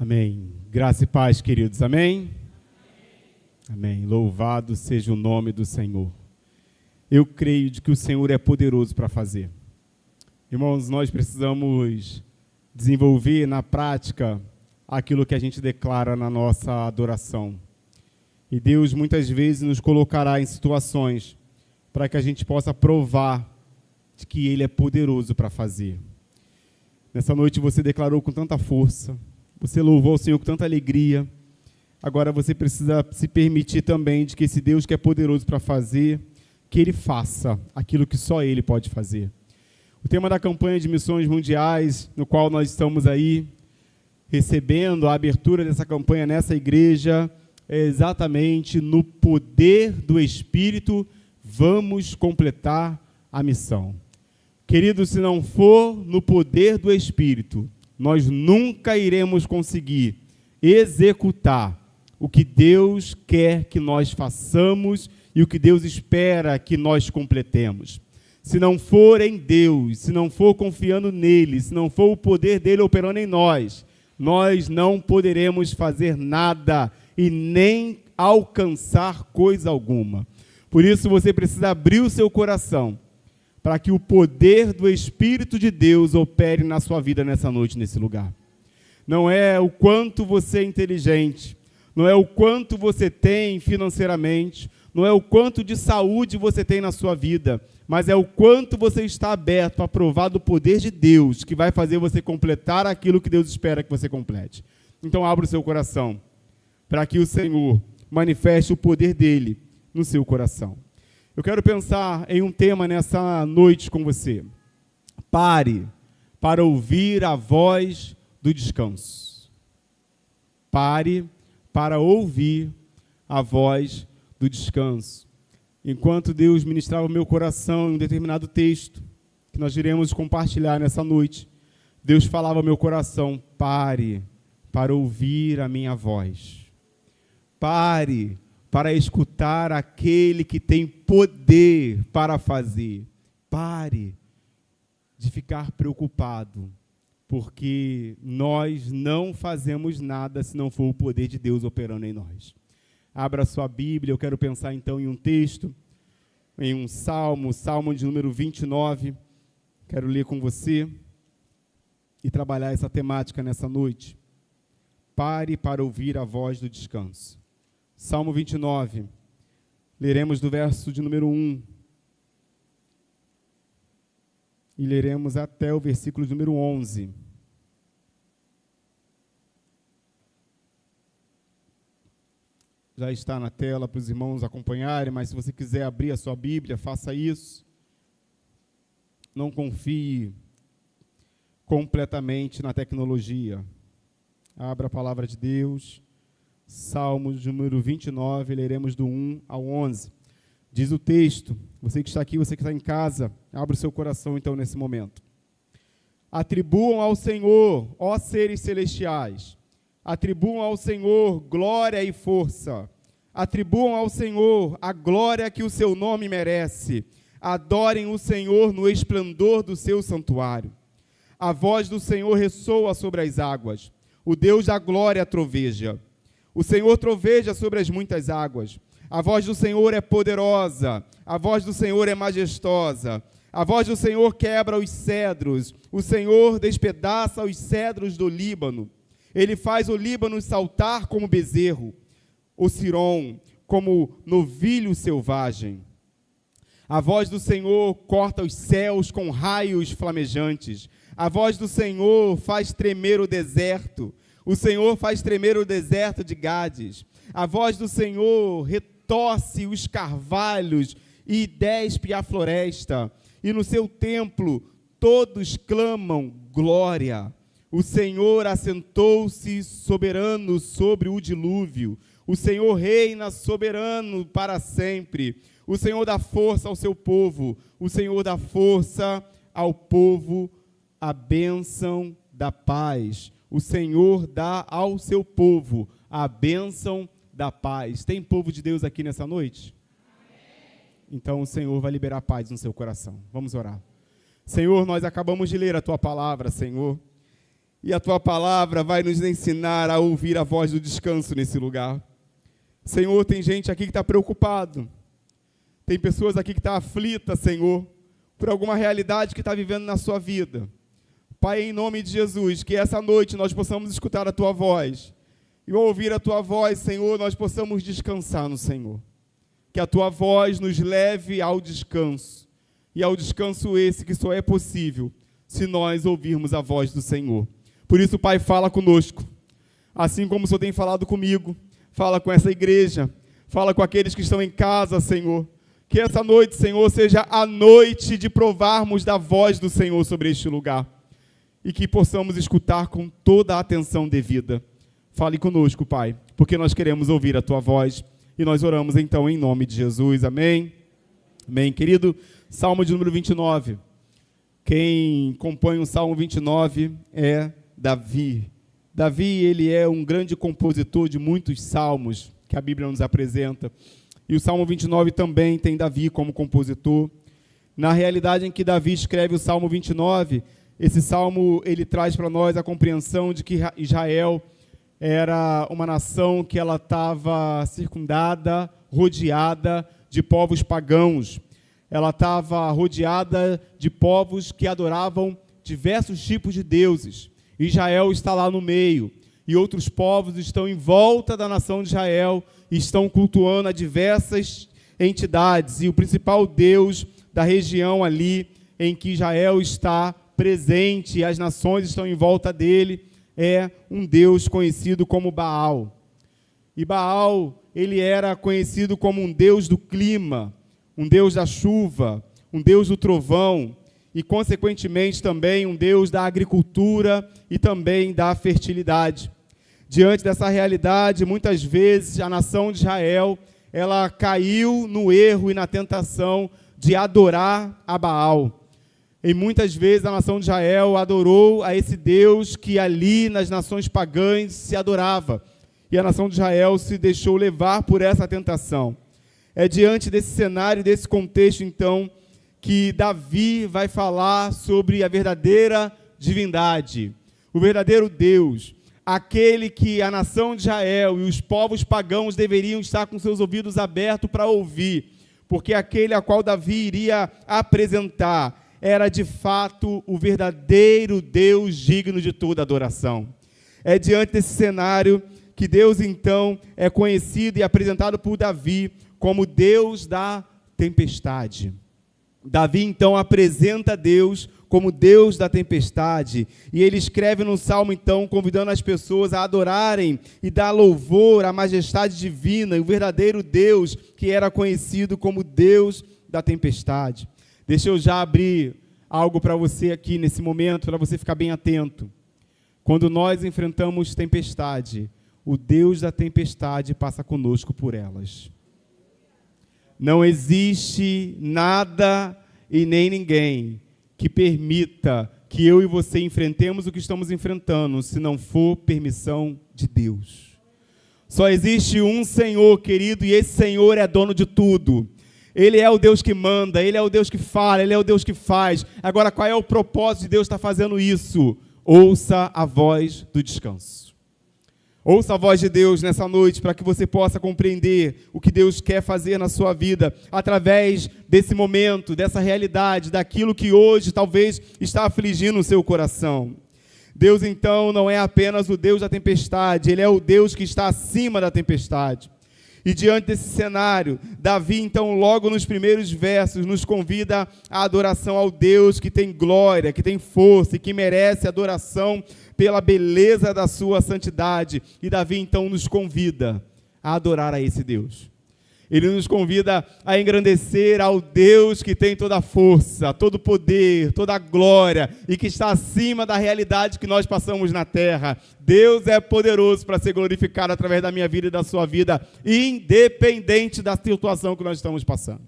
Amém. Graça e paz, queridos. Amém? Amém. Louvado seja o nome do Senhor. Eu creio de que o Senhor é poderoso para fazer. Irmãos, nós precisamos desenvolver na prática aquilo que a gente declara na nossa adoração. E Deus muitas vezes nos colocará em situações para que a gente possa provar de que Ele é poderoso para fazer. Nessa noite você declarou com tanta força, você louvou o Senhor com tanta alegria. Agora você precisa se permitir também de que esse Deus que é poderoso para fazer, que Ele faça aquilo que só Ele pode fazer. O tema da campanha de missões mundiais, no qual nós estamos aí recebendo a abertura dessa campanha nessa igreja, é exatamente no poder do Espírito, vamos completar a missão. Querido, se não for no poder do Espírito, nós nunca iremos conseguir executar o que Deus quer que nós façamos e o que Deus espera que nós completemos. Se não for em Deus, se não for confiando nele, se não for o poder dele operando em nós, nós não poderemos fazer nada e nem alcançar coisa alguma. Por isso você precisa abrir o seu coração para que o poder do Espírito de Deus opere na sua vida nessa noite, nesse lugar. Não é o quanto você é inteligente, não é o quanto você tem financeiramente, não é o quanto de saúde você tem na sua vida, mas é o quanto você está aberto a provar do poder de Deus, que vai fazer você completar aquilo que Deus espera que você complete. Então abra o seu coração, para que o Senhor manifeste o poder dele no seu coração. Eu quero pensar em um tema nessa noite com você. Pare para ouvir a voz do descanso. Pare para ouvir a voz do descanso. Enquanto Deus ministrava o meu coração em um determinado texto, que nós iremos compartilhar nessa noite, Deus falava ao meu coração: pare para ouvir a minha voz. Pare para escutar aquele que tem poder para fazer. Pare de ficar preocupado, porque nós não fazemos nada se não for o poder de Deus operando em nós. Abra sua Bíblia, eu quero pensar então em um texto, em um salmo, salmo de número 29. Quero ler com você e trabalhar essa temática nessa noite. Pare para ouvir a voz do descanso. Salmo 29, leremos do verso de número 1 e leremos até o versículo de número 11. Já está na tela para os irmãos acompanharem, mas se você quiser abrir a sua Bíblia, faça isso. Não confie completamente na tecnologia. Abra a palavra de Deus. Salmos número 29, leremos do 1 ao 11. Diz o texto, você que está aqui, você que está em casa, abra o seu coração então nesse momento. Atribuam ao Senhor, ó seres celestiais, atribuam ao Senhor glória e força, atribuam ao Senhor a glória que o seu nome merece, adorem o Senhor no esplendor do seu santuário. A voz do Senhor ressoa sobre as águas, o Deus da glória troveja. O Senhor troveja sobre as muitas águas. A voz do Senhor é poderosa. A voz do Senhor é majestosa. A voz do Senhor quebra os cedros. O Senhor despedaça os cedros do Líbano. Ele faz o Líbano saltar como bezerro, o Sirom como novilho selvagem. A voz do Senhor corta os céus com raios flamejantes. A voz do Senhor faz tremer o deserto. O Senhor faz tremer o deserto de Gades. A voz do Senhor retorce os carvalhos e despe a floresta. E no seu templo todos clamam glória. O Senhor assentou-se soberano sobre o dilúvio. O Senhor reina soberano para sempre. O Senhor dá força ao seu povo. O Senhor dá força ao povo, a bênção da paz. O Senhor dá ao seu povo a bênção da paz. Tem povo de Deus aqui nessa noite? Amém. Então o Senhor vai liberar paz no seu coração. Vamos orar. Senhor, nós acabamos de ler a Tua palavra, Senhor. E a Tua palavra vai nos ensinar a ouvir a voz do descanso nesse lugar. Senhor, tem gente aqui que está preocupado. Tem pessoas aqui que estão aflitas, Senhor, por alguma realidade que está vivendo na sua vida. Pai, em nome de Jesus, que essa noite nós possamos escutar a Tua voz. E ao ouvir a Tua voz, Senhor, nós possamos descansar no Senhor. Que a Tua voz nos leve ao descanso. E ao descanso esse que só é possível se nós ouvirmos a voz do Senhor. Por isso, Pai, fala conosco. Assim como o Senhor tem falado comigo, fala com essa igreja, fala com aqueles que estão em casa, Senhor. Que essa noite, Senhor, seja a noite de provarmos da voz do Senhor sobre este lugar. E que possamos escutar com toda a atenção devida. Fale conosco, Pai, porque nós queremos ouvir a Tua voz. E nós oramos então em nome de Jesus. Amém? Amém. Querido, Salmo de número 29. Quem compõe o Salmo 29 é Davi. Davi, ele é um grande compositor de muitos salmos que a Bíblia nos apresenta. E o Salmo 29 também tem Davi como compositor. Na realidade em que Davi escreve o Salmo 29, esse salmo ele traz para nós a compreensão de que Israel era uma nação que ela estava circundada, rodeada de povos pagãos. Ela estava rodeada de povos que adoravam diversos tipos de deuses. Israel está lá no meio. E outros povos estão em volta da nação de Israel e estão cultuando a diversas entidades. E o principal deus da região ali em que Israel está presente e as nações estão em volta dele é um deus conhecido como Baal. E Baal, ele era conhecido como um deus do clima, um deus da chuva, um deus do trovão e, consequentemente, também um deus da agricultura e também da fertilidade. Diante dessa realidade, muitas vezes a nação de Israel, ela caiu no erro e na tentação de adorar a Baal. E muitas vezes a nação de Israel adorou a esse Deus que ali nas nações pagãs se adorava. E a nação de Israel se deixou levar por essa tentação. É diante desse cenário, desse contexto, então, que Davi vai falar sobre a verdadeira divindade, o verdadeiro Deus, aquele que a nação de Israel e os povos pagãos deveriam estar com seus ouvidos abertos para ouvir, porque aquele a qual Davi iria apresentar era de fato o verdadeiro Deus digno de toda adoração. É diante desse cenário que Deus então é conhecido e apresentado por Davi como Deus da tempestade. Davi então apresenta Deus como Deus da tempestade, e ele escreve no Salmo então, convidando as pessoas a adorarem e dar louvor à majestade divina e o verdadeiro Deus que era conhecido como Deus da tempestade. Deixa eu já abrir algo para você aqui nesse momento, para você ficar bem atento. Quando nós enfrentamos tempestade, o Deus da tempestade passa conosco por elas. Não existe nada e nem ninguém que permita que eu e você enfrentemos o que estamos enfrentando, se não for permissão de Deus. Só existe um Senhor, querido, e esse Senhor é dono de tudo. Ele é o Deus que manda, Ele é o Deus que fala, Ele é o Deus que faz. Agora, qual é o propósito de Deus estar fazendo isso? Ouça a voz do descanso. Ouça a voz de Deus nessa noite para que você possa compreender o que Deus quer fazer na sua vida através desse momento, dessa realidade, daquilo que hoje talvez está afligindo o seu coração. Deus, então, não é apenas o Deus da tempestade, Ele é o Deus que está acima da tempestade. E diante desse cenário, Davi, então, logo nos primeiros versos, nos convida à adoração ao Deus que tem glória, que tem força e que merece adoração pela beleza da sua santidade. E Davi, então, nos convida a adorar a esse Deus. Ele nos convida a engrandecer ao Deus que tem toda a força, todo o poder, toda a glória e que está acima da realidade que nós passamos na terra. Deus é poderoso para ser glorificado através da minha vida e da sua vida, independente da situação que nós estamos passando.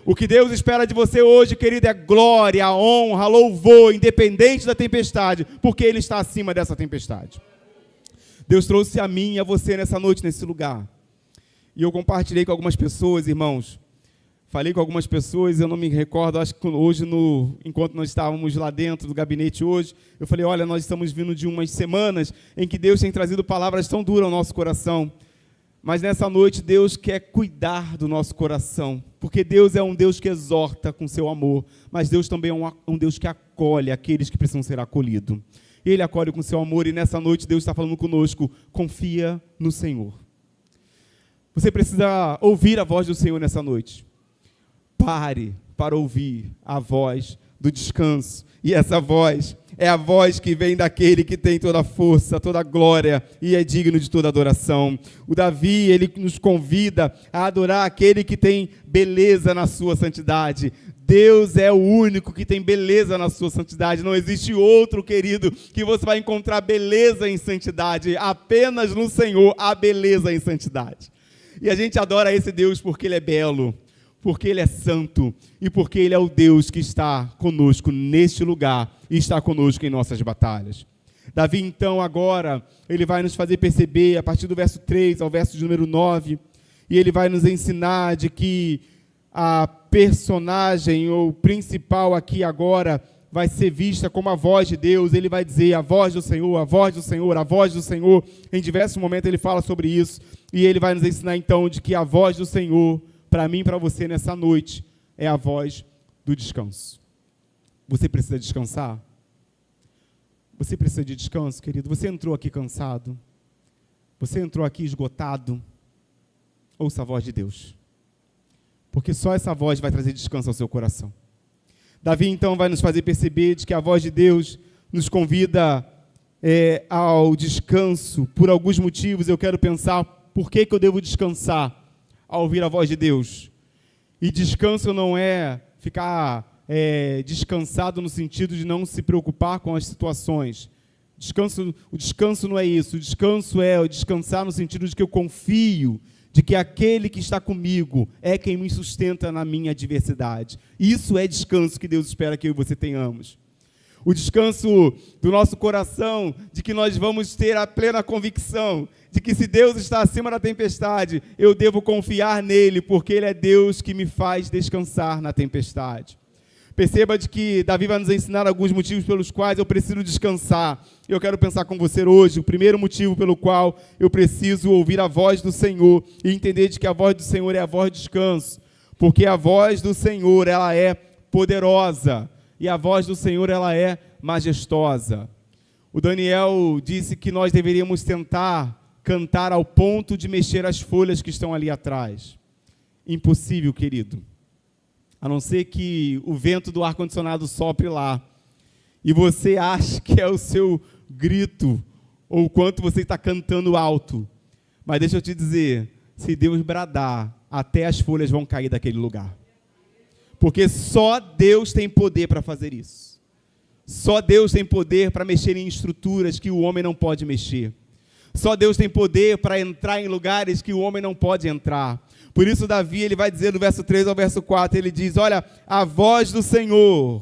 O que Deus espera de você hoje, querido, é glória, honra, louvor, independente da tempestade, porque Ele está acima dessa tempestade. Deus trouxe a mim e a você nessa noite, nesse lugar. E eu compartilhei com algumas pessoas, irmãos, falei com algumas pessoas, eu não me recordo, acho que hoje, enquanto nós estávamos lá dentro do gabinete hoje, eu falei, olha, nós estamos vindo de umas semanas em que Deus tem trazido palavras tão duras ao nosso coração, mas nessa noite Deus quer cuidar do nosso coração, porque Deus é um Deus que exorta com seu amor, mas Deus também é um Deus que acolhe aqueles que precisam ser acolhidos. Ele acolhe com seu amor, e nessa noite Deus está falando conosco, confia no Senhor. Você precisa ouvir a voz do Senhor nessa noite. Pare para ouvir a voz do descanso. E essa voz é a voz que vem daquele que tem toda a força, toda a glória e é digno de toda adoração. O Davi, ele nos convida a adorar aquele que tem beleza na sua santidade. Deus é o único que tem beleza na sua santidade. Não existe outro, querido, que você vai encontrar beleza em santidade. Apenas no Senhor há beleza em santidade. E a gente adora esse Deus porque Ele é belo, porque Ele é santo e porque Ele é o Deus que está conosco neste lugar e está conosco em nossas batalhas. Davi, então, agora, ele vai nos fazer perceber, a partir do verso 3 ao verso de número 9, e ele vai nos ensinar de que a personagem ou principal aqui agora vai ser vista como a voz de Deus. Ele vai dizer a voz do Senhor, a voz do Senhor, a voz do Senhor. Em diversos momentos ele fala sobre isso, e ele vai nos ensinar então de que a voz do Senhor, para mim e para você nessa noite, é a voz do descanso. Você precisa descansar? Você precisa de descanso, querido? Você entrou aqui cansado? Você entrou aqui esgotado? Ouça a voz de Deus, porque só essa voz vai trazer descanso ao seu coração. Davi, então, vai nos fazer perceber de que a voz de Deus nos convida ao descanso. Por alguns motivos, eu quero pensar por que eu devo descansar ao ouvir a voz de Deus. E descanso não é ficar descansado no sentido de não se preocupar com as situações. O descanso não é isso. O descanso é o descansar no sentido de que eu confio de que aquele que está comigo é quem me sustenta na minha adversidade. Isso é descanso que Deus espera que eu e você tenhamos. O descanso do nosso coração, de que nós vamos ter a plena convicção de que se Deus está acima da tempestade, eu devo confiar nele, porque ele é Deus que me faz descansar na tempestade. Perceba de que Davi vai nos ensinar alguns motivos pelos quais eu preciso descansar. Eu quero pensar com você hoje o primeiro motivo pelo qual eu preciso ouvir a voz do Senhor e entender de que a voz do Senhor é a voz de descanso, porque a voz do Senhor, ela é poderosa e a voz do Senhor, ela é majestosa. O Daniel disse que nós deveríamos tentar cantar ao ponto de mexer as folhas que estão ali atrás. Impossível, querido. A não ser que o vento do ar-condicionado sopre lá, e você acha que é o seu grito, ou o quanto você está cantando alto. Mas deixa eu te dizer, se Deus bradar, até as folhas vão cair daquele lugar. Porque só Deus tem poder para fazer isso. Só Deus tem poder para mexer em estruturas que o homem não pode mexer. Só Deus tem poder para entrar em lugares que o homem não pode entrar. Por isso Davi, ele vai dizer do verso 3 ao verso 4, ele diz, olha, a voz do Senhor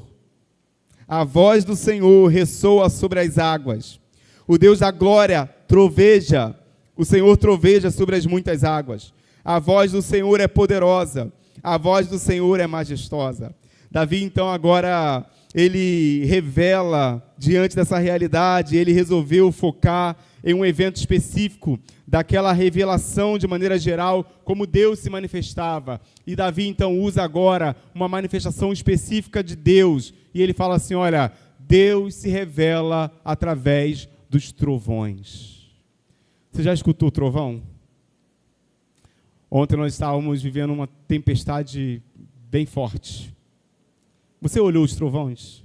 ressoa sobre as águas. O Deus da glória troveja, o Senhor troveja sobre as muitas águas. A voz do Senhor é poderosa, a voz do Senhor é majestosa. Davi, então, agora, ele revela, diante dessa realidade, ele resolveu focar em um evento específico, daquela revelação de maneira geral, como Deus se manifestava. E Davi, então, usa agora uma manifestação específica de Deus. E ele fala assim, olha, Deus se revela através dos trovões. Você já escutou o trovão? Ontem nós estávamos vivendo uma tempestade bem forte. Você olhou os trovões?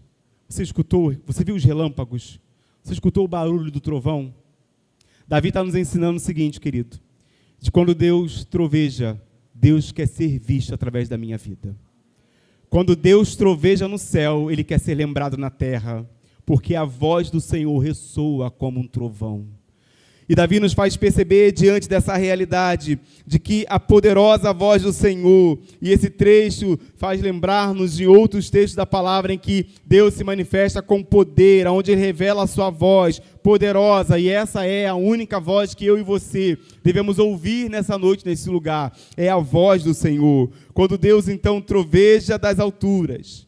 Você escutou? Você viu os relâmpagos? Você escutou o barulho do trovão? Davi está nos ensinando o seguinte, querido, de quando Deus troveja, Deus quer ser visto através da minha vida. Quando Deus troveja no céu, Ele quer ser lembrado na terra, porque a voz do Senhor ressoa como um trovão. E Davi nos faz perceber, diante dessa realidade, de que a poderosa voz do Senhor, e esse trecho faz lembrar-nos de outros textos da palavra em que Deus se manifesta com poder, onde Ele revela a sua voz poderosa, e essa é a única voz que eu e você devemos ouvir nessa noite, nesse lugar, é a voz do Senhor. Quando Deus então troveja das alturas,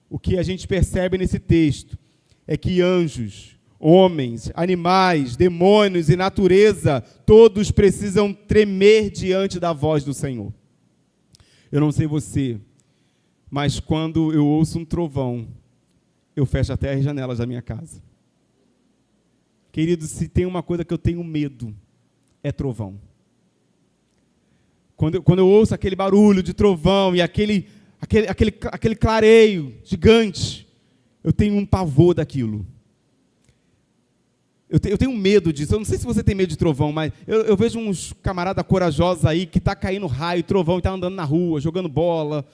o que a gente percebe nesse texto é que anjos, homens, animais, demônios e natureza, todos precisam tremer diante da voz do Senhor. Eu não sei você, mas quando eu ouço um trovão, eu fecho até as janelas da minha casa. Querido, se tem uma coisa que eu tenho medo, é trovão. Quando eu ouço aquele barulho de trovão e aquele clareio gigante, eu tenho um pavor daquilo. Eu tenho medo disso. Eu não sei se você tem medo de trovão, mas eu vejo uns camaradas corajosos aí que está caindo raio, trovão, e está andando na rua, jogando bola.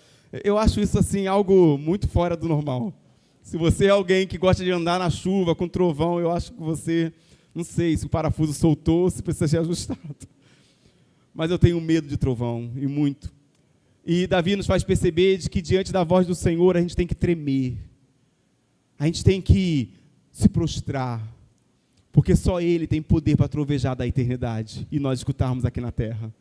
Eu acho isso assim algo muito fora do normal. Se você é alguém que gosta de andar na chuva com trovão, eu acho que você, não sei se o parafuso soltou ou se precisa ser ajustado. Mas eu tenho medo de trovão, e muito. E Davi nos faz perceber de que diante da voz do Senhor a gente tem que tremer. A gente tem que se prostrar. Porque só Ele tem poder para trovejar da eternidade e nós escutarmos aqui na terra.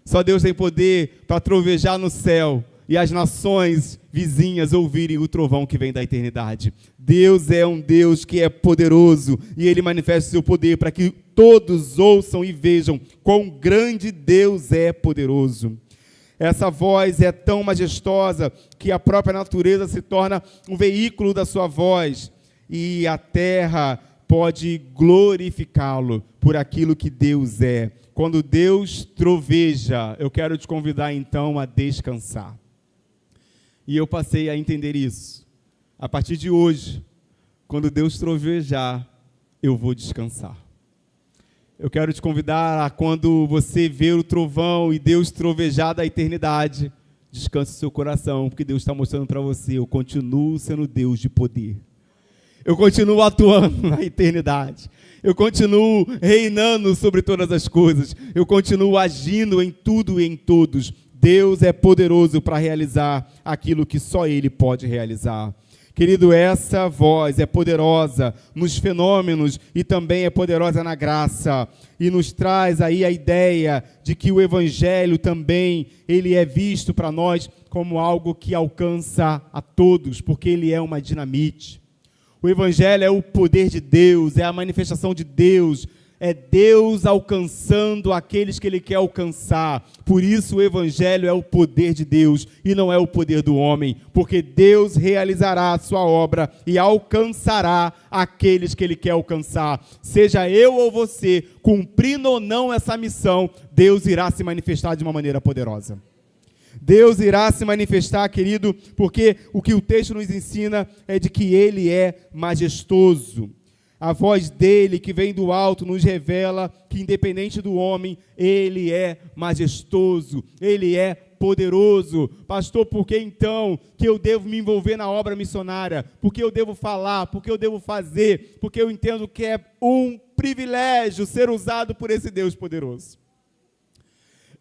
Só Deus tem poder para trovejar no céu e as nações vizinhas ouvirem o trovão que vem da eternidade. Deus é um Deus que é poderoso e Ele manifesta o seu poder para que todos ouçam e vejam quão grande Deus é poderoso. Essa voz é tão majestosa que a própria natureza se torna um veículo da sua voz e a terra pode glorificá-lo por aquilo que Deus é. Quando Deus troveja, eu quero te convidar então a descansar. E eu passei a entender isso. A partir de hoje, quando Deus trovejar, eu vou descansar. Eu quero te convidar a, quando você ver o trovão e Deus trovejar da eternidade, descanse o seu coração, porque Deus está mostrando para você, eu continuo sendo Deus de poder. Eu continuo atuando na eternidade. Eu continuo reinando sobre todas as coisas. Eu continuo agindo em tudo e em todos. Deus é poderoso para realizar aquilo que só Ele pode realizar. Querido, essa voz é poderosa nos fenômenos e também é poderosa na graça. E nos traz aí a ideia de que o Evangelho também, ele é visto para nós como algo que alcança a todos, porque ele é uma dinamite. O Evangelho é o poder de Deus, é a manifestação de Deus, é Deus alcançando aqueles que Ele quer alcançar. Por isso o Evangelho é o poder de Deus e não é o poder do homem, porque Deus realizará a sua obra e alcançará aqueles que Ele quer alcançar. Seja eu ou você, cumprindo ou não essa missão, Deus irá se manifestar de uma maneira poderosa. Deus irá se manifestar, querido, porque o que o texto nos ensina é de que Ele é majestoso. A voz dele, que vem do alto, nos revela que, independente do homem, Ele é majestoso, Ele é poderoso. Pastor, por que então que eu devo me envolver na obra missionária? Por que eu devo falar? Por que eu devo fazer? Porque eu entendo que é um privilégio ser usado por esse Deus poderoso.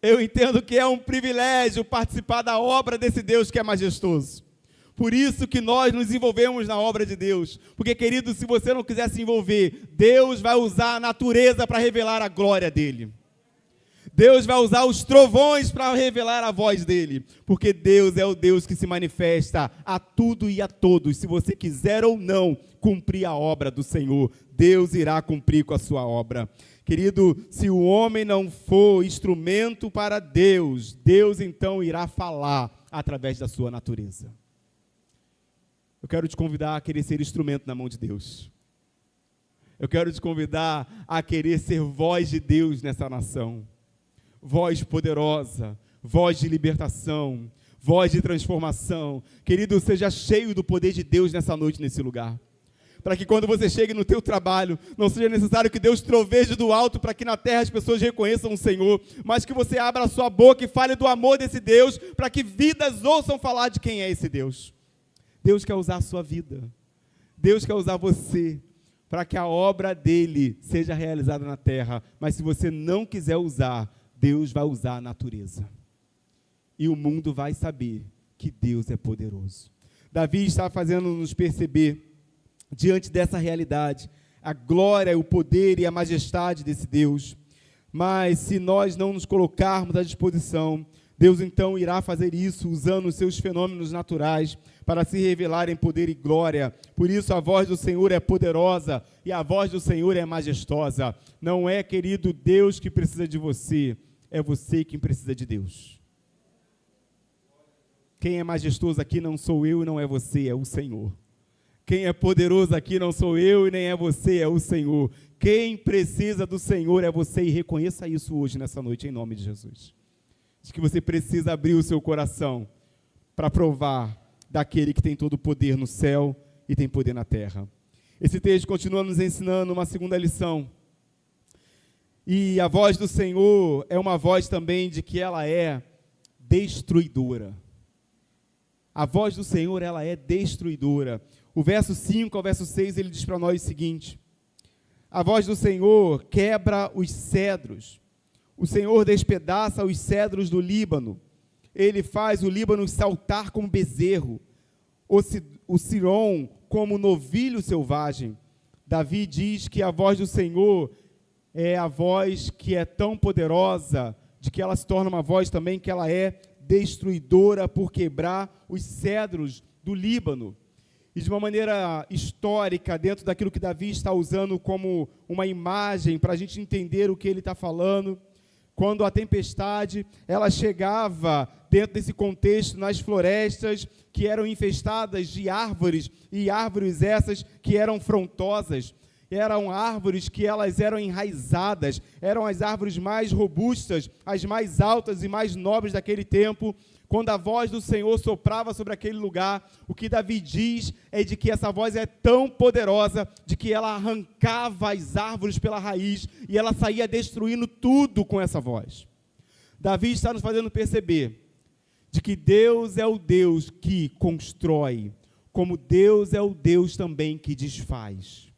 Eu entendo que é um privilégio participar da obra desse Deus que é majestoso. Por isso que nós nos envolvemos na obra de Deus. Porque, querido, se você não quiser se envolver, Deus vai usar a natureza para revelar a glória dEle. Deus vai usar os trovões para revelar a voz dEle. Porque Deus é o Deus que se manifesta a tudo e a todos. Se você quiser ou não cumprir a obra do Senhor, Deus irá cumprir com a sua obra. Querido, se o homem não for instrumento para Deus, Deus então irá falar através da sua natureza. Eu quero te convidar a querer ser instrumento na mão de Deus. Eu quero te convidar a querer ser voz de Deus nessa nação. Voz poderosa, voz de libertação, voz de transformação. Querido, seja cheio do poder de Deus nessa noite, nesse lugar. Para que quando você chegue no teu trabalho, não seja necessário que Deus troveje do alto para que na terra as pessoas reconheçam o Senhor, mas que você abra a sua boca e fale do amor desse Deus, para que vidas ouçam falar de quem é esse Deus. Deus quer usar a sua vida. Deus quer usar você para que a obra dele seja realizada na terra. Mas se você não quiser usar, Deus vai usar a natureza. E o mundo vai saber que Deus é poderoso. Davi está fazendo-nos perceber, diante dessa realidade, a glória, o poder e a majestade desse Deus. Mas se nós não nos colocarmos à disposição, Deus então irá fazer isso usando os seus fenômenos naturais para se revelar em poder e glória. Por isso a voz do Senhor é poderosa e a voz do Senhor é majestosa. Não é, querido, Deus que precisa de você, é você quem precisa de Deus. Quem é majestoso aqui não sou eu e não é você, é o Senhor. Quem é poderoso aqui não sou eu e nem é você, é o Senhor. Quem precisa do Senhor é você, e reconheça isso hoje, nessa noite, em nome de Jesus. De que você precisa abrir o seu coração para provar daquele que tem todo o poder no céu e tem poder na terra. Esse texto continua nos ensinando uma segunda lição. E a voz do Senhor é uma voz também de que ela é destruidora. A voz do Senhor, ela é destruidora. O verso 5 ao verso 6, ele diz para nós o seguinte: a voz do Senhor quebra os cedros. O Senhor despedaça os cedros do Líbano. Ele faz o Líbano saltar como bezerro, o Siron como novilho selvagem. Davi diz que a voz do Senhor é a voz que é tão poderosa, de que ela se torna uma voz também que ela é destruidora por quebrar os cedros do Líbano. E de uma maneira histórica, dentro daquilo que Davi está usando como uma imagem para a gente entender o que ele está falando, quando a tempestade, ela chegava dentro desse contexto nas florestas que eram infestadas de árvores, e árvores essas que eram frondosas, eram árvores que elas eram enraizadas, eram as árvores mais robustas, as mais altas e mais nobres daquele tempo. Quando a voz do Senhor soprava sobre aquele lugar, o que Davi diz é de que essa voz é tão poderosa, de que ela arrancava as árvores pela raiz, e ela saía destruindo tudo com essa voz. Davi está nos fazendo perceber de que Deus é o Deus que constrói, como Deus é o Deus também que desfaz.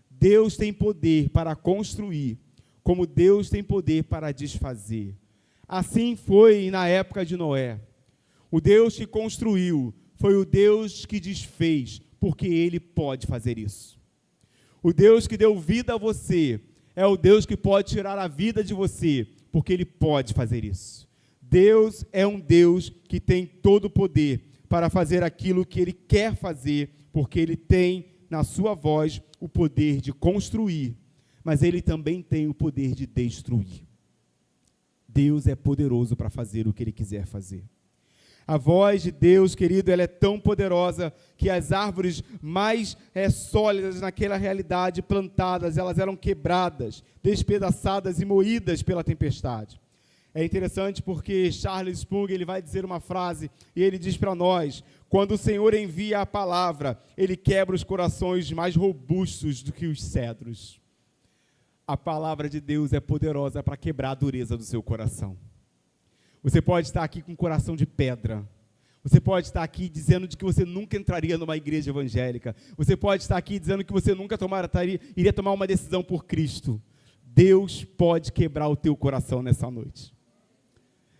Deus tem poder para construir, como Deus tem poder para desfazer. Assim foi na época de Noé. O Deus que construiu foi o Deus que desfez, porque Ele pode fazer isso. O Deus que deu vida a você é o Deus que pode tirar a vida de você, porque Ele pode fazer isso. Deus é um Deus que tem todo o poder para fazer aquilo que Ele quer fazer, porque Ele tem na sua voz o poder de construir, mas Ele também tem o poder de destruir. Deus é poderoso para fazer o que Ele quiser fazer. A voz de Deus, querido, ela é tão poderosa que as árvores mais sólidas naquela realidade plantadas, elas eram quebradas, despedaçadas e moídas pela tempestade. É interessante porque Charles Spurgeon, ele vai dizer uma frase, e ele diz para nós: quando o Senhor envia a palavra, Ele quebra os corações mais robustos do que os cedros. A palavra de Deus é poderosa para quebrar a dureza do seu coração. Você pode estar aqui com um coração de pedra. Você pode estar aqui dizendo de que você nunca entraria numa igreja evangélica. Você pode estar aqui dizendo que você nunca iria tomar uma decisão por Cristo. Deus pode quebrar o teu coração nessa noite.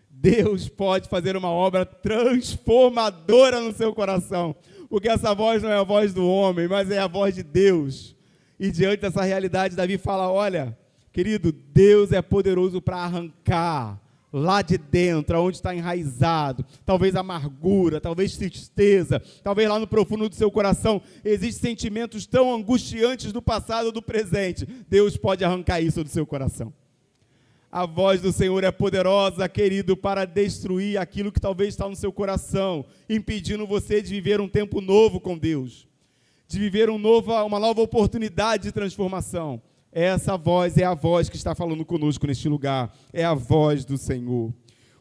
Deus pode fazer uma obra transformadora no seu coração. Porque essa voz não é a voz do homem, mas é a voz de Deus. E diante dessa realidade, Davi fala: olha, querido, Deus é poderoso para arrancar lá de dentro, onde está enraizado, talvez amargura, talvez tristeza, talvez lá no profundo do seu coração, existem sentimentos tão angustiantes do passado ou do presente. Deus pode arrancar isso do seu coração. A voz do Senhor é poderosa, querido, para destruir aquilo que talvez está no seu coração, impedindo você de viver um tempo novo com Deus, de viver uma nova oportunidade de transformação. Essa voz é a voz que está falando conosco neste lugar, é a voz do Senhor.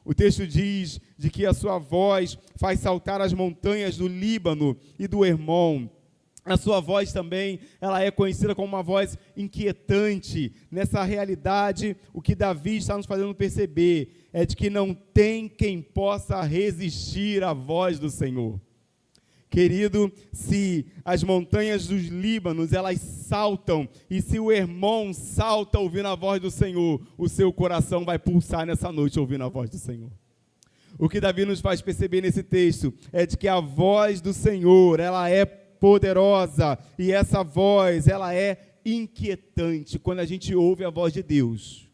O texto diz de que a sua voz faz saltar as montanhas do Líbano e do Hermon. A sua voz também, ela é conhecida como uma voz inquietante. Nessa realidade, o que Davi está nos fazendo perceber é de que não tem quem possa resistir à voz do Senhor. Querido, se as montanhas dos Líbanos, elas saltam, e se o Hermon salta ouvindo a voz do Senhor, o seu coração vai pulsar nessa noite ouvindo a voz do Senhor. O que Davi nos faz perceber nesse texto é de que a voz do Senhor, ela é poderosa, e essa voz, ela é inquietante. Quando a gente ouve a voz de Deus,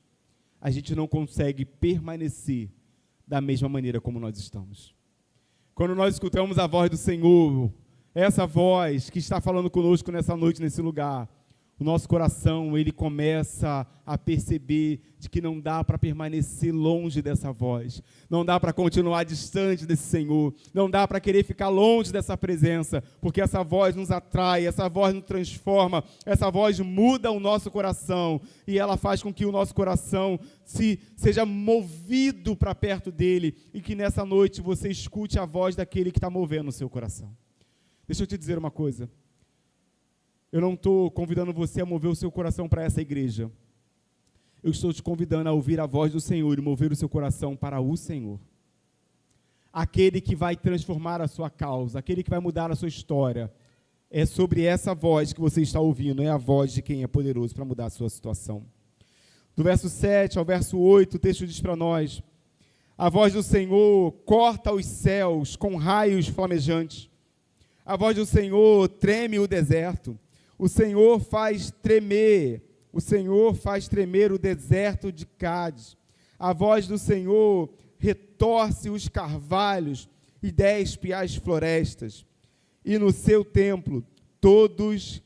a gente não consegue permanecer da mesma maneira como nós estamos. Quando nós escutamos a voz do Senhor, essa voz que está falando conosco nessa noite, nesse lugar, o nosso coração, ele começa a perceber de que não dá para permanecer longe dessa voz, não dá para continuar distante desse Senhor, não dá para querer ficar longe dessa presença, porque essa voz nos atrai, essa voz nos transforma, essa voz muda o nosso coração, e ela faz com que o nosso coração seja movido para perto dele, e que nessa noite você escute a voz daquele que está movendo o seu coração. Deixa eu te dizer uma coisa. Eu não estou convidando você a mover o seu coração para essa igreja. Eu estou te convidando a ouvir a voz do Senhor e mover o seu coração para o Senhor. Aquele que vai transformar a sua causa, aquele que vai mudar a sua história. É sobre essa voz que você está ouvindo, é a voz de quem é poderoso para mudar a sua situação. Do verso 7 ao verso 8, o texto diz para nós: a voz do Senhor corta os céus com raios flamejantes. A voz do Senhor treme o deserto. O Senhor faz tremer o deserto de Cádiz. A voz do Senhor retorce os carvalhos e despe as florestas. E no seu templo todos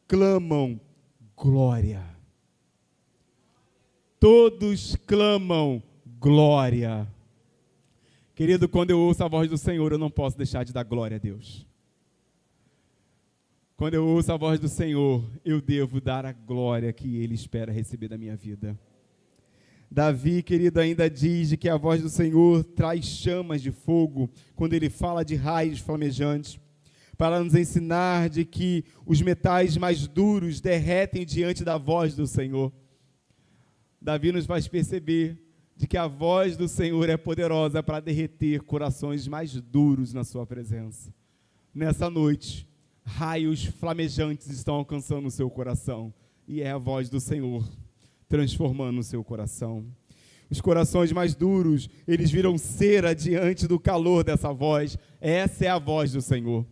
clamam glória. Todos clamam glória. Querido, quando eu ouço a voz do Senhor, eu não posso deixar de dar glória a Deus. Quando eu ouço a voz do Senhor, eu devo dar a glória que Ele espera receber da minha vida. Davi, querido, ainda diz que a voz do Senhor traz chamas de fogo, quando Ele fala de raios flamejantes, para nos ensinar de que os metais mais duros derretem diante da voz do Senhor. Davi nos faz perceber de que a voz do Senhor é poderosa para derreter corações mais duros na sua presença. Nessa noite, raios flamejantes estão alcançando o seu coração, e é a voz do Senhor transformando o seu coração. Os corações mais duros, eles viram cera diante do calor dessa voz. Essa é a voz do Senhor.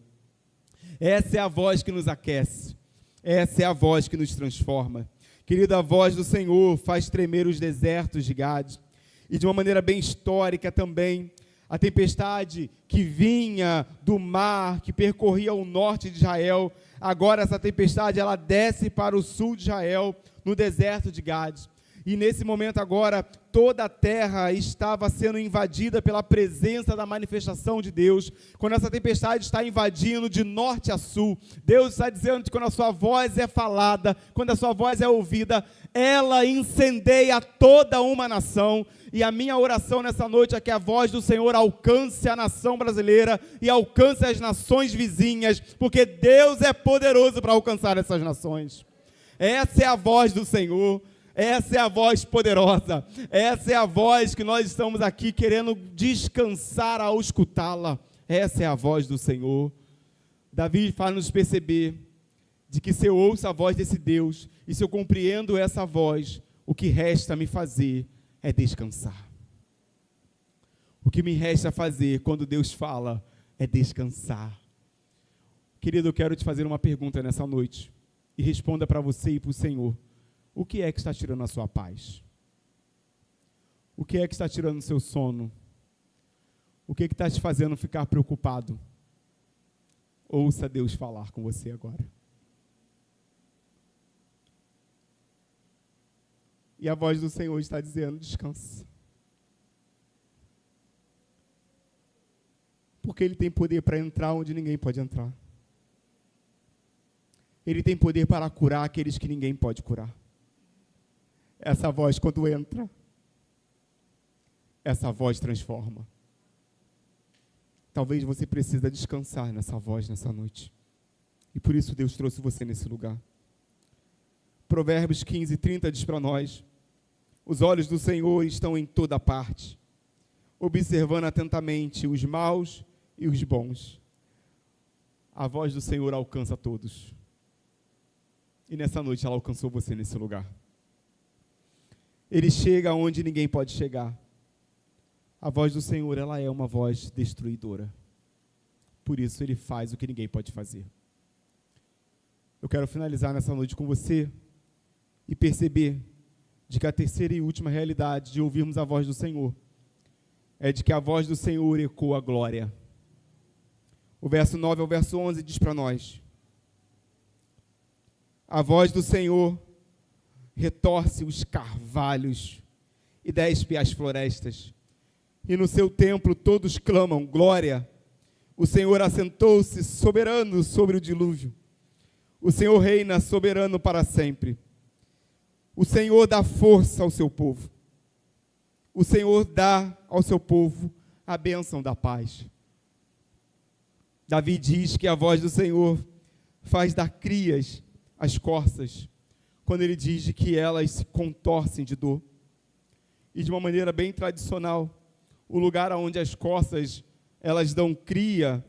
Essa é a voz que nos aquece. Essa é a voz que nos transforma. Querida, a voz do Senhor faz tremer os desertos de Gade. E de uma maneira bem histórica também, a tempestade que vinha do mar, que percorria o norte de Israel, agora essa tempestade, ela desce para o sul de Israel, no deserto de Gade. E nesse momento agora, toda a terra estava sendo invadida pela presença da manifestação de Deus. Quando essa tempestade está invadindo de norte a sul, Deus está dizendo que quando a sua voz é falada, quando a sua voz é ouvida, ela incendeia toda uma nação. E a minha oração nessa noite é que a voz do Senhor alcance a nação brasileira e alcance as nações vizinhas, porque Deus é poderoso para alcançar essas nações. Essa é a voz do Senhor. Essa é a voz poderosa, essa é a voz que nós estamos aqui querendo descansar ao escutá-la. Essa é a voz do Senhor. Davi faz nos perceber de que se eu ouço a voz desse Deus, e se eu compreendo essa voz, o que resta me fazer é descansar. O que me resta fazer quando Deus fala é descansar. Querido, eu quero te fazer uma pergunta nessa noite, e responda para você e para o Senhor. O que é que está tirando a sua paz? O que é que está tirando o seu sono? O que é que está te fazendo ficar preocupado? Ouça Deus falar com você agora. E a voz do Senhor está dizendo: descansa. Porque Ele tem poder para entrar onde ninguém pode entrar. Ele tem poder para curar aqueles que ninguém pode curar. Essa voz, quando entra, essa voz transforma. Talvez você precise descansar nessa voz nessa noite. E por isso Deus trouxe você nesse lugar. Provérbios 15:30 diz para nós: os olhos do Senhor estão em toda parte, observando atentamente os maus e os bons. a voz do Senhor alcança todos. E nessa noite ela alcançou você nesse lugar. Ele chega onde ninguém pode chegar. A voz do Senhor, ela é uma voz destruidora. Por isso ele faz o que ninguém pode fazer. Eu quero finalizar nessa noite com você e perceber de que a terceira e última realidade de ouvirmos a voz do Senhor é de que a voz do Senhor ecoa a glória. O verso 9 ao verso 11 diz para nós: a voz do Senhor retorce os carvalhos e despe as florestas, e no seu templo todos clamam glória. O Senhor assentou-se soberano sobre o dilúvio. O Senhor reina soberano para sempre. O Senhor dá força ao seu povo. O Senhor dá ao seu povo a bênção da paz. Davi diz que a voz do Senhor faz dar crias às corças, quando ele diz de que elas se contorcem de dor. E de uma maneira bem tradicional, o lugar onde as corças elas dão cria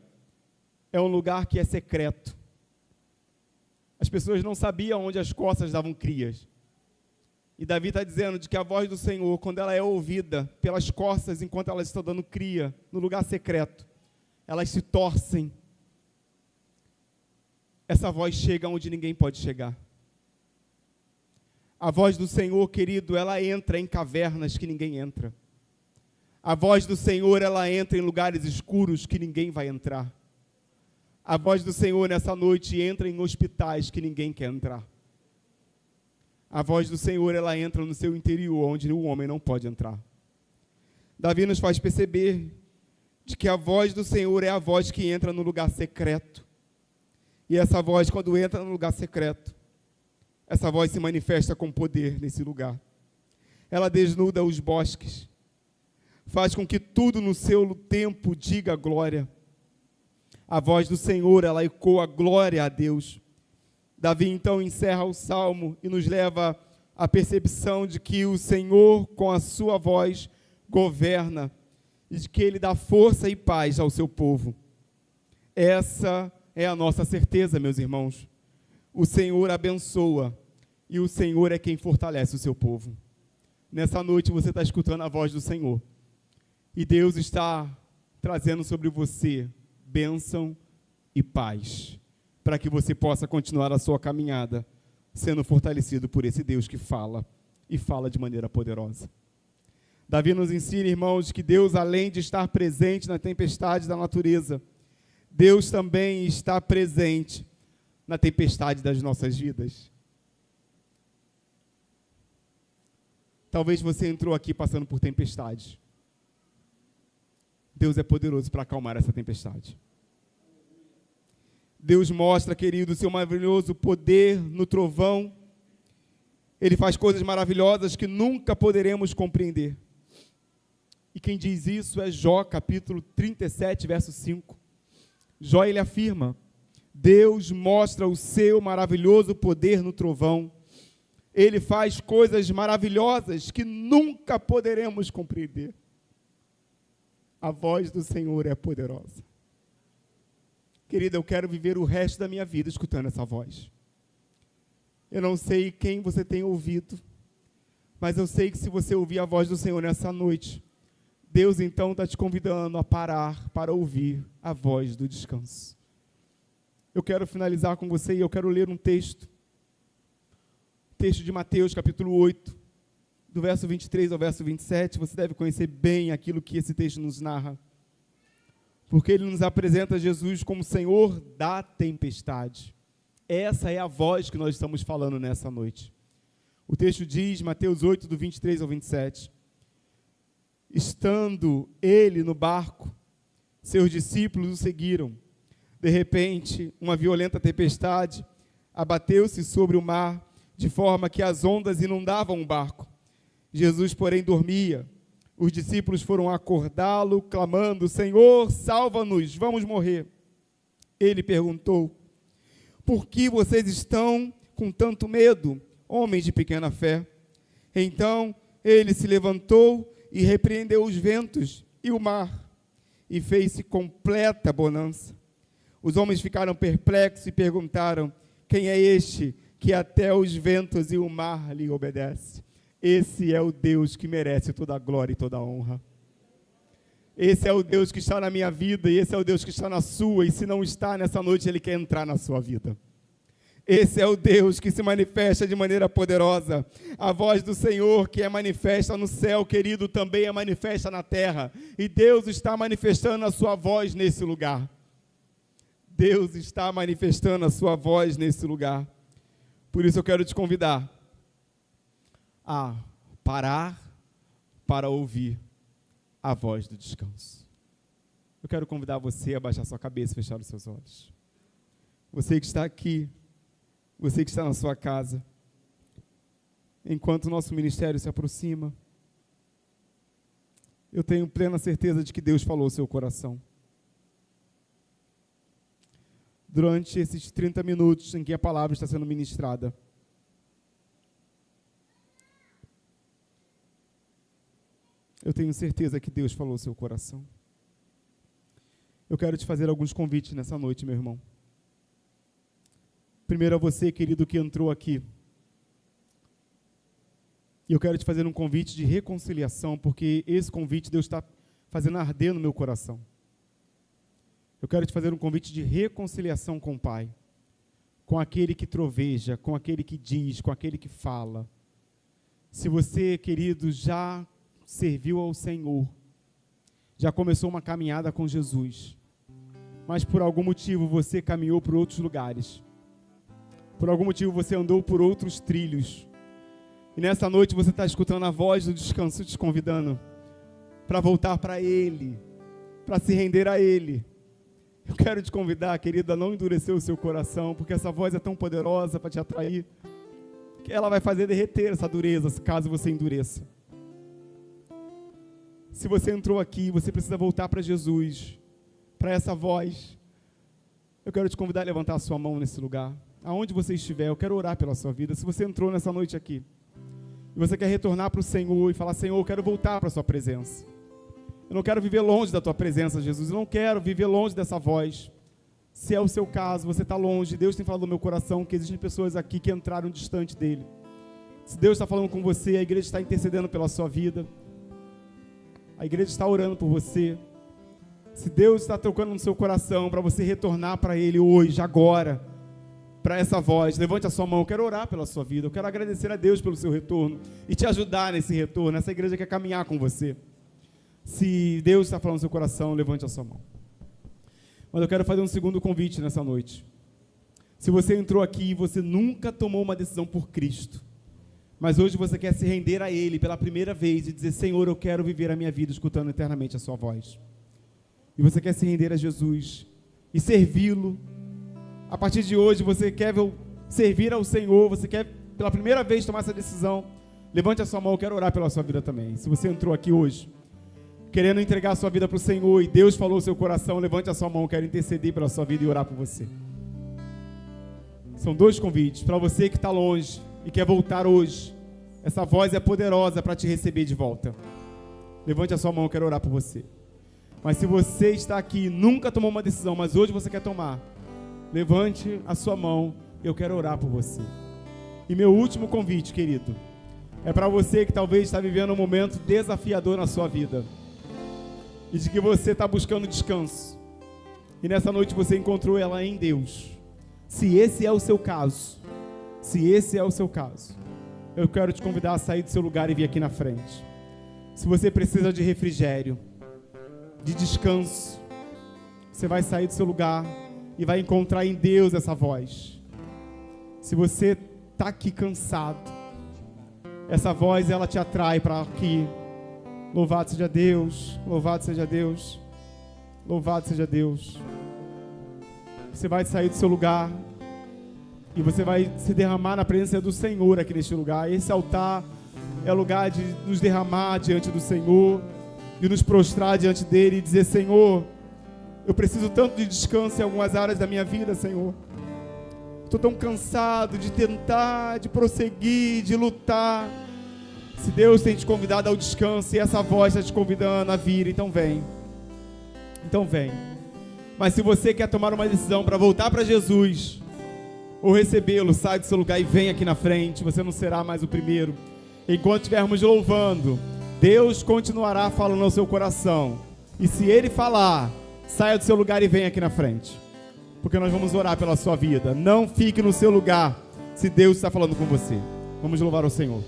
é um lugar que é secreto. As pessoas não sabiam onde as corças davam crias. E Davi está dizendo de que a voz do Senhor, quando ela é ouvida pelas corças enquanto elas estão dando cria no lugar secreto, elas se torcem. Essa voz chega onde ninguém pode chegar. A voz do Senhor, querido, ela entra em cavernas que ninguém entra. A voz do Senhor, ela entra em lugares escuros que ninguém vai entrar. A voz do Senhor nessa noite entra em hospitais que ninguém quer entrar. A voz do Senhor, ela entra no seu interior, onde o homem não pode entrar. Davi nos faz perceber de que a voz do Senhor é a voz que entra no lugar secreto. E essa voz, quando entra no lugar secreto, essa voz se manifesta com poder nesse lugar. Ela desnuda os bosques, faz com que tudo no seu tempo diga glória. A voz do Senhor, ela ecoa glória a Deus. Davi então encerra o salmo e nos leva à percepção de que o Senhor, com a sua voz, governa e de que Ele dá força e paz ao seu povo. Essa é a nossa certeza, meus irmãos. O Senhor abençoa e o Senhor é quem fortalece o seu povo. Nessa noite você está escutando a voz do Senhor e Deus está trazendo sobre você bênção e paz, para que você possa continuar a sua caminhada, sendo fortalecido por esse Deus que fala, e fala de maneira poderosa. Davi nos ensina, irmãos, que Deus, além de estar presente na tempestade da natureza, Deus também está presente na tempestade das nossas vidas. Talvez você entrou aqui passando por tempestade. Deus é poderoso para acalmar essa tempestade. Deus mostra, querido, o seu maravilhoso poder no trovão. Ele faz coisas maravilhosas que nunca poderemos compreender. E quem diz isso é Jó, capítulo 37, verso 5. Jó, ele afirma: Deus mostra o seu maravilhoso poder no trovão. Ele faz coisas maravilhosas que nunca poderemos compreender. A voz do Senhor é poderosa. Querida, eu quero viver o resto da minha vida escutando essa voz. Eu não sei quem você tem ouvido, mas eu sei que se você ouvir a voz do Senhor nessa noite, Deus então está te convidando a parar para ouvir a voz do descanso. Eu quero finalizar com você e eu quero ler um texto de Mateus, capítulo 8, do verso 23 ao verso 27. Você deve conhecer bem aquilo que esse texto nos narra, porque ele nos apresenta Jesus como Senhor da tempestade. Essa é a voz que nós estamos falando nessa noite. O texto diz, Mateus 8, do 23 ao 27, estando ele no barco, seus discípulos o seguiram. De repente, uma violenta tempestade abateu-se sobre o mar, de forma que as ondas inundavam o barco. Jesus, porém, dormia. Os discípulos foram acordá-lo, clamando: Senhor, salva-nos, vamos morrer. Ele perguntou: por que vocês estão com tanto medo, homens de pequena fé? Então ele se levantou e repreendeu os ventos e o mar, e fez-se completa bonança. Os homens ficaram perplexos e perguntaram: quem é este que até os ventos e o mar lhe obedece? Esse é o Deus que merece toda a glória e toda a honra. Esse é o Deus que está na minha vida e esse é o Deus que está na sua, e se não está nessa noite, Ele quer entrar na sua vida. Esse é o Deus que se manifesta de maneira poderosa. A voz do Senhor que é manifesta no céu, querido, também é manifesta na terra. E Deus está manifestando a sua voz nesse lugar. Deus está manifestando a sua voz nesse lugar. Por isso eu quero te convidar a parar para ouvir a voz do descanso. Eu quero convidar você a baixar sua cabeça e fechar os seus olhos. Você que está aqui, você que está na sua casa, enquanto o nosso ministério se aproxima, eu tenho plena certeza de que Deus falou ao seu coração. Durante esses 30 minutos em que a palavra está sendo ministrada, eu tenho certeza que Deus falou ao seu coração. Eu quero te fazer alguns convites nessa noite, meu irmão. Primeiro a você, querido, que entrou aqui. E eu quero te fazer um convite de reconciliação, porque esse convite Deus está fazendo arder no meu coração. Eu quero te fazer um convite de reconciliação com o Pai, com aquele que troveja, com aquele que diz, com aquele que fala. Se você, querido, já serviu ao Senhor, já começou uma caminhada com Jesus, mas por algum motivo você caminhou por outros lugares, por algum motivo você andou por outros trilhos, e nessa noite você está escutando a voz do descanso te convidando para voltar para Ele, para se render a Ele. Eu quero te convidar, querido, a não endurecer o seu coração, porque essa voz é tão poderosa para te atrair, que ela vai fazer derreter essa dureza, caso você endureça. Se você entrou aqui, você precisa voltar para Jesus, para essa voz. Eu quero te convidar a levantar a sua mão nesse lugar. Aonde você estiver, eu quero orar pela sua vida. Se você entrou nessa noite aqui, e você quer retornar para o Senhor e falar: Senhor, eu quero voltar para a sua presença. Eu não quero viver longe da tua presença, Jesus. Eu não quero viver longe dessa voz. Se é o seu caso, você está longe. Deus tem falado no meu coração que existem pessoas aqui que entraram distante dele. Se Deus está falando com você, a igreja está intercedendo pela sua vida. A igreja está orando por você. Se Deus está tocando no seu coração para você retornar para Ele hoje, agora, para essa voz, levante a sua mão. Eu quero orar pela sua vida. Eu quero agradecer a Deus pelo seu retorno e te ajudar nesse retorno. Essa igreja quer caminhar com você. Se Deus está falando no seu coração, levante a sua mão. Mas eu quero fazer um segundo convite nessa noite. Se você entrou aqui e você nunca tomou uma decisão por Cristo, mas hoje você quer se render a Ele pela primeira vez e dizer: Senhor, eu quero viver a minha vida escutando eternamente a sua voz. E você quer se render a Jesus e servi-lo. A partir de hoje você quer servir ao Senhor, você quer pela primeira vez tomar essa decisão. Levante a sua mão, eu quero orar pela sua vida também. Se você entrou aqui hoje querendo entregar a sua vida para o Senhor e Deus falou no seu coração, levante a sua mão, eu quero interceder pela sua vida e orar por você. São dois convites para você que está longe e quer voltar hoje. Essa voz é poderosa para te receber de volta. Levante a sua mão, eu quero orar por você. Mas se você está aqui e nunca tomou uma decisão, mas hoje você quer tomar, levante a sua mão, eu quero orar por você. E meu último convite, querido, é para você que talvez está vivendo um momento desafiador na sua vida, e de que você está buscando descanso, e nessa noite você encontrou ela em Deus. Se esse é o seu caso, eu quero te convidar a sair do seu lugar e vir aqui na frente. Se você precisa de refrigério, de descanso, você vai sair do seu lugar e vai encontrar em Deus essa voz. Se você está aqui cansado, essa voz ela te atrai para aqui. Louvado seja Deus, louvado seja Deus, louvado seja Deus. Você vai sair do seu lugar e você vai se derramar na presença do Senhor aqui neste lugar. Esse altar é lugar de nos derramar diante do Senhor, de nos prostrar diante dEle e dizer: Senhor, eu preciso tanto de descanso em algumas áreas da minha vida, Senhor. Estou tão cansado de tentar, de prosseguir, de lutar. Se Deus tem te convidado ao descanso e essa voz está te convidando a vir, então vem. Então vem. Mas se você quer tomar uma decisão para voltar para Jesus, ou recebê-lo, sai do seu lugar e vem aqui na frente. Você não será mais o primeiro. Enquanto estivermos louvando, Deus continuará falando ao seu coração. E se Ele falar, saia do seu lugar e venha aqui na frente. Porque nós vamos orar pela sua vida. Não fique no seu lugar se Deus está falando com você. Vamos louvar o Senhor.